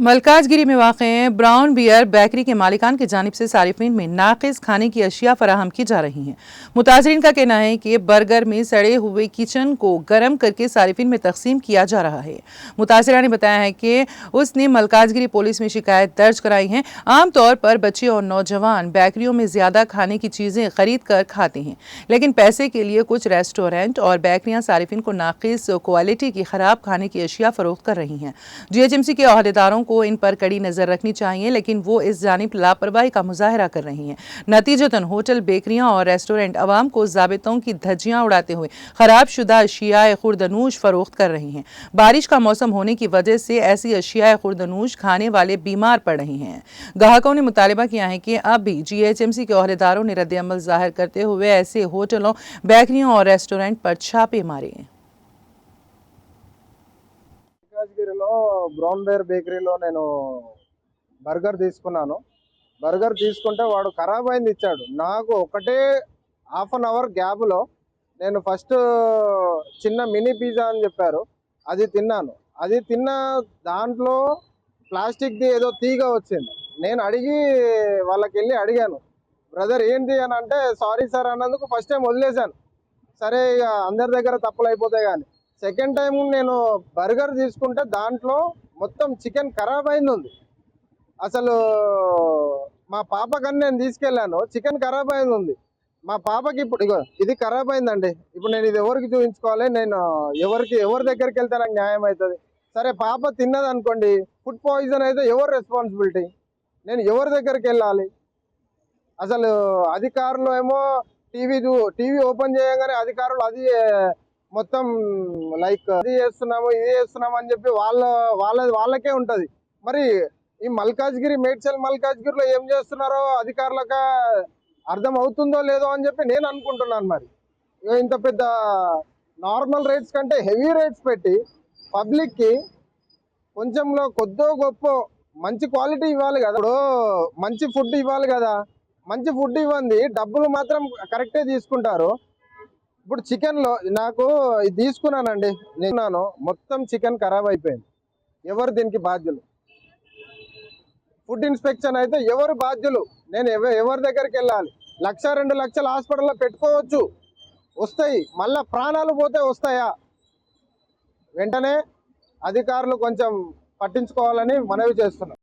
मलकाजगिरी में वाक़ brown bear bakery के मालिकान की जानिब से सारिफिन में नाक़िस खाने की अशिया फराहम की जा रही हैं। मुताज़रीन का कहना है कि बर्गर में सड़े हुए किचन को गर्म करके सारिफिन में तकसीम किया जा रहा है। मुतासरा ने बताया है कि उसने मलकाजगिरी पुलिस में शिकायत दर्ज कराई है। आमतौर पर बच्चे और नौजवान बेकरियों में ज़्यादा खाने की चीज़ें खरीद कर खाते हैं, लेकिन पैसे के लिए कुछ रेस्टोरेंट और बेकरियाँ सारिफिन को नाक़िस क्वालिटी की ख़राब खाने की अशिया फ़रोख्त कर रही हैं। GHMC के अहदेदारों को इन पर कड़ी नजर रखनी चाहिए, लेकिन वो इस जानिब लापरवाही का मुजाहरा कर रही हैं। नतीजतन होटल, बेकरियां और रेस्टोरेंट अवाम को ज़ाबितों की धज्जियां उड़ाते हुए खराब शुदा अशियाए खुर्दनूश फरोख्त कर रही हैं। बारिश का मौसम होने की वजह से ऐसी अशियाए खुर्दनूश खाने वाले बीमार पड़ रहे हैं। ग्राहकों ने मुतालिबा किया है कि अब भी GHMC के अहदेदारों ने रद्द-ए-अमल जाहिर करते हुए ऐसे होटलों, बेकरियों और रेस्टोरेंट पर छापे मारे। మల్కాజ్గిరిలో బ్రౌన్ బేర్ బేకరీలో నేను బర్గర్ తీసుకున్నాను. బర్గర్ తీసుకుంటే వాడు ఖరాబ్ అయింది ఇచ్చాడు. నాకు ఒకటే హాఫ్ అన్ అవర్ గ్యాప్లో నేను ఫస్ట్ చిన్న మినీ పిజ్జా అని చెప్పారు, అది తిన్నాను. అది తిన్న దాంట్లో ప్లాస్టిక్ది ఏదో తీగ వచ్చింది. నేను వాళ్ళకి వెళ్ళి అడిగాను, బ్రదర్ ఏంటి అని అంటే, సారీ సార్ అన్నందుకు ఫస్ట్ టైం వదిలేశాను. సరే ఇక అందరి దగ్గర తప్పులు అయిపోతాయి కానీ. సెకండ్ టైం నేను బర్గర్ తీసుకుంటే దాంట్లో మొత్తం చికెన్ ఖరాబ్ అయింది ఉంది. అసలు మా పాపకని నేను తీసుకెళ్ళాను, చికెన్ ఖరాబ్ అయింది ఉంది. మా పాపకి ఇప్పుడు ఇగో ఇది ఖరాబ్ అయిందండి. ఇప్పుడు నేను ఇది ఎవరికి చూపించుకోవాలి? నేను ఎవరి దగ్గరికి వెళ్తే నాకు న్యాయం అవుతుంది? సరే పాప తిన్నది అనుకోండి, ఫుడ్ పాయిజన్ అయితే ఎవరు రెస్పాన్సిబిలిటీ? నేను ఎవరి దగ్గరికి వెళ్ళాలి? అసలు అధికారులు ఏమో టీవీ ఓపెన్ చేయగానే అధికారులు అది మొత్తం లైక్ అది చేస్తున్నాము ఇది చేస్తున్నాము అని చెప్పి వాళ్ళకే ఉంటది. మరి ఈ మేడ్చల్ మల్కాజ్గిరిలో ఏం చేస్తున్నారో అధికారులకు అర్థం అవుతుందో లేదో అని చెప్పి నేను అనుకుంటున్నాను. మరి ఇంత పెద్ద నార్మల్ రేట్స్ కంటే హెవీ రేట్స్ పెట్టి పబ్లిక్ కి కొంచెంలో కొద్దో గొప్ప మంచి క్వాలిటీ ఇవ్వాలి కదా. ఇప్పుడు మంచి ఫుడ్ ఇవ్వాలి కదా. మంచి ఫుడ్ ఇవ్వండి, డబ్బులు మాత్రం కరెక్టే తీసుకుంటారు. ఇప్పుడు చికెన్లో నాకు ఇది తీసుకున్నానండి, నేను మొత్తం చికెన్ ఖరాబ్ అయిపోయింది. ఎవరు దీనికి బాధ్యులు? ఫుడ్ ఇన్స్పెక్షన్ అయితే ఎవరు బాధ్యులు? నేను ఎవరి దగ్గరికి వెళ్ళాలి? 1,00,000 2 లక్షల హాస్పిటల్లో పెట్టుకోవచ్చు, వస్తాయి, మళ్ళా ప్రాణాలు పోతే వస్తాయా? వెంటనే అధికారులు కొంచెం పట్టించుకోవాలని మనవి చేస్తున్నాం.